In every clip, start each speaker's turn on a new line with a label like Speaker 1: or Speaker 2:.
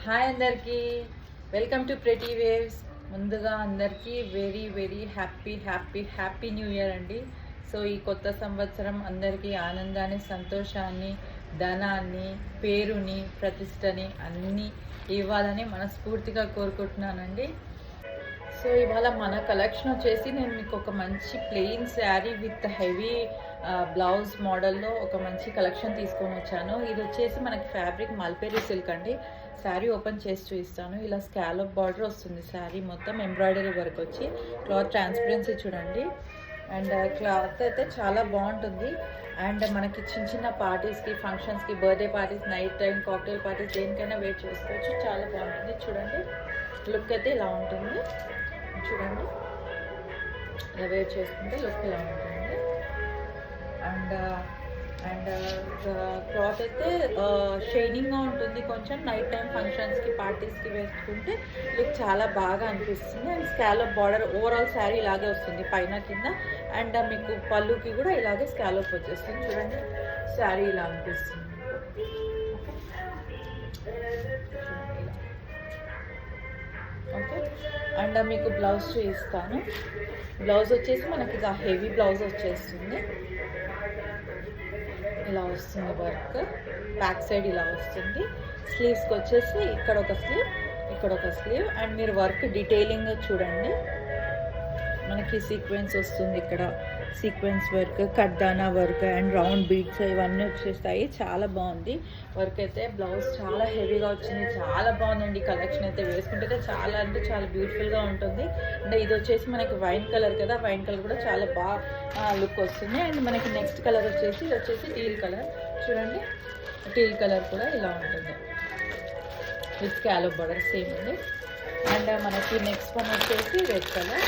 Speaker 1: Hi అందరికీ, welcome to pretty waves. ముందుగా అందరికీ very very happy happy happy new year అండి. సో ఈ కొత్త సంవత్సరం అందరికీ ఆనందాన్ని, సంతోషాన్ని, ధనాన్ని, పేరుని, ప్రతిష్టని అన్నీ ఇవ్వాలని మనస్ఫూర్తిగా కోరుకుంటున్నానండి. సో ఇవాళ మన కలెక్షన్ వచ్చేసి నేను మీకు ఒక మంచి plain sari with heavy blouse మోడల్లో ఒక మంచి కలెక్షన్ తీసుకొని వచ్చాను. ఇది వచ్చేసి మనకి ఫ్యాబ్రిక్ మల్పేరీ సిల్క్ అండి. శారీ ఓపెన్ చేసి చూపిస్తాను. ఇలా స్కాలప్ బార్డర్ వస్తుంది. శారీ మొత్తం ఎంబ్రాయిడరీ వర్క్ వచ్చి క్లాత్ ట్రాన్స్పరెన్సీ చూడండి. అండ్ క్లాత్ అయితే చాలా బాగుంటుంది. అండ్ మనకి చిన్న చిన్న పార్టీస్కి, ఫంక్షన్స్కి, birthday parties, night time cocktail parties దేనికైనా వెయిట్ చేసుకోవచ్చు. చాలా బాగుంటుంది. చూడండి, లుక్ అయితే ఇలా ఉంటుంది. చూడండి, ఇలా వేర్ చేసుకుంటే లుక్ ఇలా ఉంటుంది. అండ్ అండ్ క్లాత్ అయితే షైనింగ్గా ఉంటుంది. కొంచెం నైట్ టైం ఫంక్షన్స్కి, పార్టీస్కి వేసుకుంటే లుక్ చాలా బాగా అనిపిస్తుంది. And scallop border overall sari ఇలాగే వస్తుంది, పైన కింద. అండ్ మీకు పళ్ళుకి కూడా ఇలాగే స్కాలప్ వచ్చేస్తుంది. చూడండి, శారీ ఇలా అనిపిస్తుంది. ఓకే, అండ్ మీకు బ్లౌజ్ చూపిస్తాను. బ్లౌజ్ వచ్చేసి మనకి ఇక హెవీ బ్లౌజ్ వచ్చేస్తుంది. ఇలా వస్తుంది వర్క్, బ్యాక్ సైడ్ ఇలా వస్తుంది. స్లీవ్స్కి వచ్చేసి ఇక్కడ ఒక స్లీవ్, ఇక్కడ ఒక స్లీవ్. అండ్ మీరు వర్క్ డీటెయిలింగ్గా చూడండి. మనకి సీక్వెన్స్ వస్తుంది, ఇక్కడ సీక్వెన్స్ వర్క్, కడ్దానా వర్క్ అండ్ రౌండ్ బీడ్స్ ఇవన్నీ వచ్చేస్తాయి. చాలా బాగుంది వర్క్ అయితే. బ్లౌజ్ చాలా హెవీగా వచ్చింది, చాలా బాగుందండి. కలెక్షన్ అయితే వేసుకుంటే చాలా అంటే చాలా బ్యూటిఫుల్గా ఉంటుంది. అండ్ ఇది వచ్చేసి మనకి వైన్ కలర్ కదా, వైన్ కలర్ కూడా చాలా బాగా లుక్ వస్తుంది. అండ్ మనకి నెక్స్ట్ కలర్ వచ్చేసి ఇది వచ్చేసి టీల్ కలర్. చూడండి, టీల్ కలర్ కూడా ఇలా ఉంటుంది విత్ స్కాలప్ బార్డర్ సేమ్ అండి. అండ్ మనకి నెక్స్ట్ వన్ వచ్చేసి రెడ్ కలర్.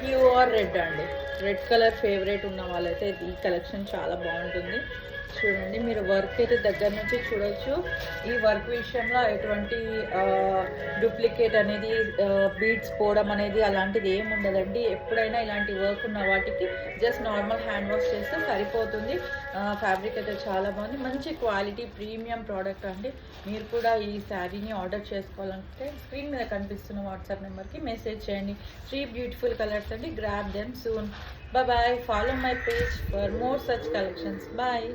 Speaker 1: ప్యూర్ రెడ్ అండి. రెడ్ కలర్ ఫేవరెట్ ఉన్న వాళ్ళైతే ఈ కలెక్షన్ చాలా బాగుంటుంది. చూడండి, మీరు వర్క్ అయితే దగ్గర నుంచి చూడొచ్చు. ఈ వర్క్ విషయంలో ఎటువంటి డూప్లికేట్ అనేది, బీడ్స్ పోవడం అనేది అలాంటిది ఏమి ఉండదండి. ఎప్పుడైనా ఇలాంటి వర్క్ ఉన్న వాటికి జస్ట్ నార్మల్ హ్యాండ్ వాష్ చేస్తే సరిపోతుంది. ఫ్యాబ్రిక్ అయితే చాలా బాగుంది, మంచి క్వాలిటీ ప్రీమియం ప్రోడక్ట్ అండి. మీరు కూడా ఈ శారీని ఆర్డర్ చేసుకోవాలంటే స్క్రీన్ మీద కనిపిస్తున్న వాట్సాప్ నెంబర్కి మెసేజ్ చేయండి. 3 బ్యూటిఫుల్ కలర్స్ అండి. Grab them soon. Bye bye. Follow my page for more such collections. Bye.